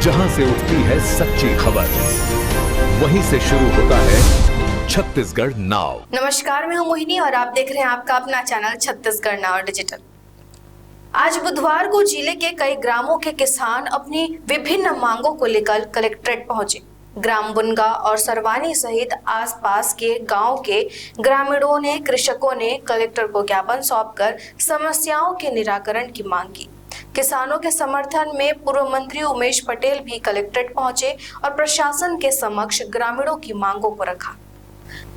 जहां से उठती है सच्ची खबर, वहीं से शुरू होता है छत्तीसगढ़ नाउ। नमस्कार, मैं हूं मोहिनी और आप देख रहे हैं आपका अपना चैनल छत्तीसगढ़ नाउ डिजिटल। आज बुधवार को जिले के कई ग्रामों के किसान अपनी विभिन्न मांगों को लेकर कलेक्ट्रेट पहुंचे। ग्राम बुनगा और सरवानी सहित आसपास के गांव के ग्रामीणों ने, कृषकों ने कलेक्टर को ज्ञापन सौंपकर समस्याओं के निराकरण की मांग की। किसानों के समर्थन में पूर्व मंत्री उमेश पटेल भी कलेक्ट्रेट पहुंचे और प्रशासन के समक्ष ग्रामीणों की मांगों को रखा।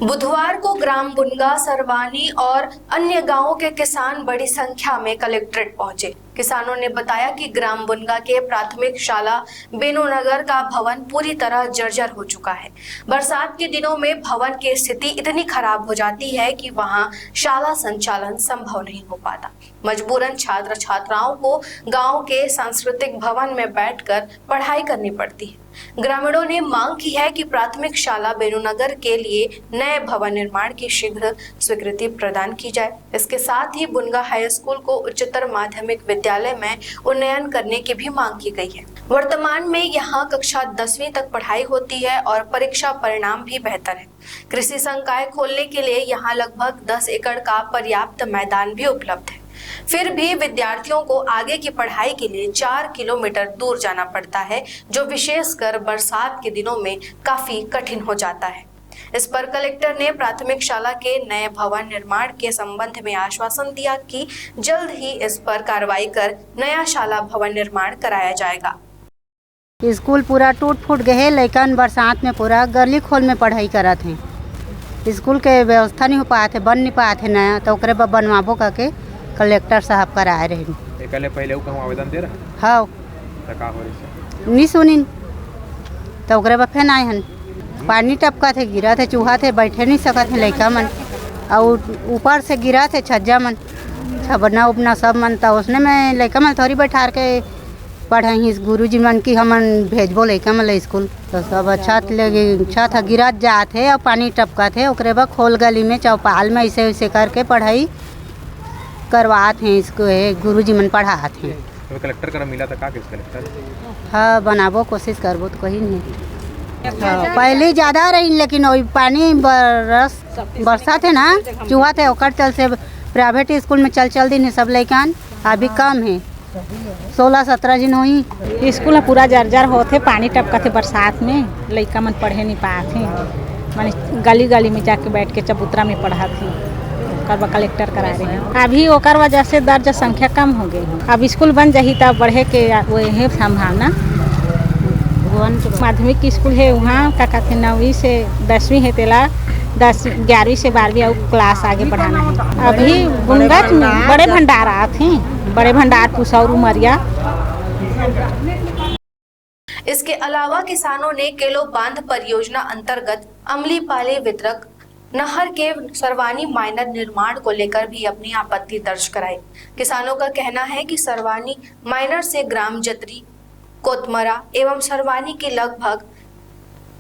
बुधवार को ग्राम बुनगा, सरवानी और अन्य गांवों के किसान बड़ी संख्या में कलेक्ट्रेट पहुंचे। किसानों ने बताया कि ग्राम बुनगा के प्राथमिक शाला बेनूनगर का भवन पूरी तरह जर्जर हो चुका है। बरसात के दिनों में भवन की स्थिति इतनी खराब हो जाती है कि वहां शाला संचालन संभव नहीं हो पाता। मजबूरन छात्र छात्राओं को गांव के सांस्कृतिक भवन में बैठकर पढ़ाई करनी पड़ती है। ग्रामीणों ने मांग की है कि प्राथमिक शाला बेनूनगर के लिए नए भवन निर्माण की शीघ्र स्वीकृति प्रदान की जाए। इसके साथ ही बुनगा हाई स्कूल को उच्चतर माध्यमिक विद्यालय में उन्नयन करने की भी मांग की गई है। वर्तमान में यहाँ कक्षा 10वीं तक पढ़ाई होती है और परीक्षा परिणाम भी बेहतर है। कृषि संकाय खोलने के लिए यहाँ लगभग 10 एकड़ का पर्याप्त मैदान भी उपलब्ध है। फिर भी विद्यार्थियों को आगे की पढ़ाई के लिए 4 किलोमीटर दूर जाना पड़ता है, जो विशेषकर बरसात के दिनों में काफी कठिन हो जाता है। इस पर कलेक्टर ने प्राथमिक शाला के नए भवन निर्माण के संबंध में आश्वासन दिया कि जल्द ही इस पर कार्रवाई कर नया शाला भवन निर्माण कराया जाएगा। स्कूल पूरा टूट फूट गए, लेकिन बरसात में पूरा गली खोल में पढ़ाई करत हैं। स्कूल के व्यवस्था नहीं हो पाए थे, बन नहीं पाए थे नया, तो ओकरे बनवाबो करके कलेक्टर साहब कराए रहे। एकले पहले उ कहूं आवेदन दे रहा हाँ त का हो रही नहीं सुनी, तो ओकरे बाद फिर आए हन। पानी टपका थे, गिरा थे, चूहा थे, बैठे नहीं सकत थे लड़का मन, और ऊपर से गिरा थे छज्जा मन, छबना उपना सब मन, तो उसने में लड़का मन थोड़ी बैठा के पढ़ाई गुरुजी मन की हमन भेजबो लड़का मन स्कूल, तो सब छत गिरा जाते और पानी टपका थे। ओकरे बाद खोल गली में चौपाल में ऐसे वैसे करके पढ़ाई करवाते हैं, इसको गुरुजी मन पढ़ाते हैं। तो कलेक्टर का मिला था का किस कलेक्टर? हाँ बनाबो कोशिश करबो तो कहीं नहीं। हाँ पहले ज़्यादा रही, लेकिन वही पानी बरसात है ना, चूहा थे, ओकर चल से प्राइवेट स्कूल में चल दिन है सब लड़कन, अभी कम है 16-17 दिन हुई। स्कूल पूरा जर्जर होते, पानी टपका थे बरसात में, लड़का मन पढ़े नहीं पाते, माने गली गली में जाके बैठ के चबूतरा में पढ़ाते। कलेक्टर करा रहे हैं, अभी ओकर वजह से दर्ज संख्या कम हो गई। अब स्कूल बन जाही तब बढ़े के वो है संभावना। माध्यमिक स्कूल है वहाँ का कहते 9वीं से 10वीं है, तेला 11वीं से 12वीं और क्लास आगे बढ़ाना है। अभी बुनगा में बड़े भंडार आते हैं, बड़े भंडार पुसौर उमरिया। इसके अलावा किसानों ने केलो बांध परियोजना अंतर्गत अमलीपाले वितरक नहर के सरवानी माइनर निर्माण को लेकर भी अपनी आपत्ति दर्ज कराई। किसानों का कहना है कि सरवानी माइनर से ग्राम जतरी, कोतमरा एवं सरवानी की लगभग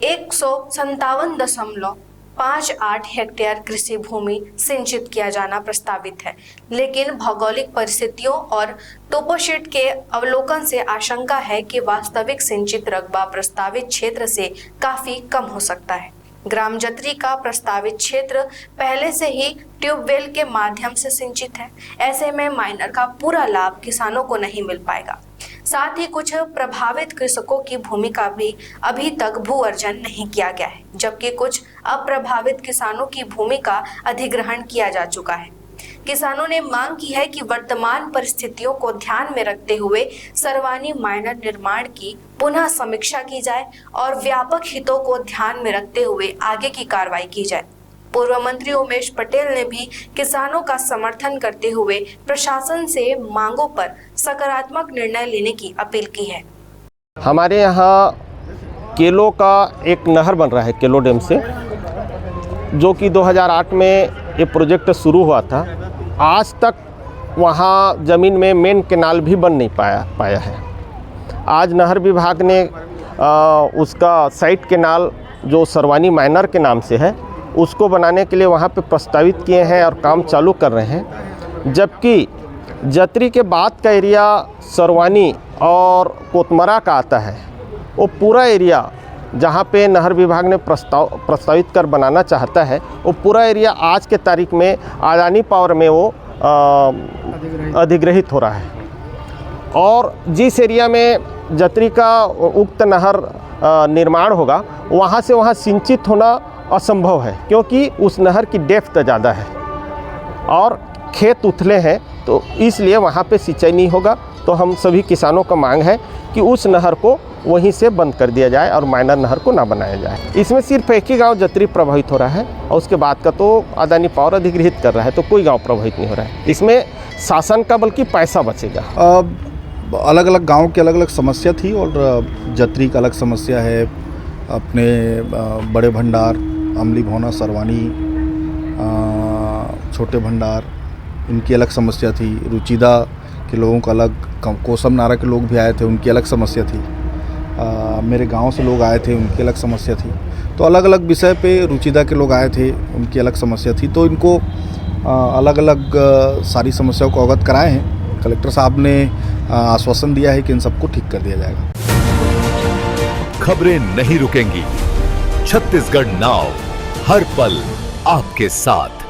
157.58 हेक्टेयर कृषि भूमि सिंचित किया जाना प्रस्तावित है, लेकिन भौगोलिक परिस्थितियों और टोपोशीट के अवलोकन से आशंका है कि वास्तविक सिंचित रकबा प्रस्तावित क्षेत्र से काफी कम हो सकता है। ग्राम जतरी का प्रस्तावित क्षेत्र पहले से ही ट्यूबवेल के माध्यम से सिंचित है। ऐसे में माइनर का पूरा लाभ किसानों को नहीं मिल पाएगा। साथ ही कुछ प्रभावित कृषकों की भूमि का भी अभी तक भू अर्जन नहीं किया गया है, जबकि कुछ अप्रभावित किसानों की भूमि का अधिग्रहण किया जा चुका है। किसानों ने मांग की है कि वर्तमान परिस्थितियों को ध्यान में रखते हुए सरवानी माइनर निर्माण की पुनः समीक्षा की जाए और व्यापक हितों को ध्यान में रखते हुए आगे की कार्रवाई की जाए। पूर्व मंत्री उमेश पटेल ने भी किसानों का समर्थन करते हुए प्रशासन से मांगों पर सकारात्मक निर्णय लेने की अपील की है। हमारे यहाँ केलो का एक नहर बन रहा है केलो डैम से, जो कि 2008 में ये प्रोजेक्ट शुरू हुआ था। आज तक वहाँ ज़मीन में मेन कैनाल भी बन नहीं पाया है। आज नहर विभाग ने उसका साइड कैनाल जो सरवानी माइनर के नाम से है उसको बनाने के लिए वहाँ पे प्रस्तावित किए हैं और काम चालू कर रहे हैं, जबकि जतरी के बाद का एरिया सरवानी और कोतमरा का आता है। वो पूरा एरिया जहाँ पे नहर विभाग ने प्रस्तावित कर बनाना चाहता है, वो पूरा एरिया आज के तारीख में अडानी पावर में वो अधिग्रहित हो रहा है। और जिस एरिया में जतरी का उक्त नहर निर्माण होगा, वहाँ से वहाँ सिंचित होना असंभव है, क्योंकि उस नहर की डेप्थ ज़्यादा है और खेत उथले हैं, तो इसलिए वहाँ पे सिंचाई नहीं होगा। तो हम सभी किसानों का मांग है कि उस नहर को वहीं से बंद कर दिया जाए और माइनर नहर को ना बनाया जाए। इसमें सिर्फ एक ही गांव जतरी प्रभावित हो रहा है और उसके बाद का तो अडानी पावर अधिग्रहित कर रहा है, तो कोई गांव प्रभावित नहीं हो रहा है। इसमें शासन का बल्कि पैसा बचेगा। अलग अलग गांव की अलग अलग समस्या थी और जतरी का अलग समस्या है। अपने बड़े भंडार, अमली भौना, सरवानी, छोटे भंडार, इनकी अलग समस्या थी। रुचिदा के लोगों का अलग, कोसम नारा के लोग भी आए थे, उनकी अलग समस्या थी। मेरे गांव से लोग आए थे, उनकी अलग समस्या थी। तो अलग अलग विषय पे रुचिदा के लोग आए थे, उनकी अलग समस्या थी। तो इनको अलग अलग सारी समस्याओं को अवगत कराए हैं। कलेक्टर साहब ने आश्वासन दिया है कि इन सबको ठीक कर दिया जाएगा। खबरें नहीं रुकेंगी। छत्तीसगढ़ नाउ हर पल आपके साथ।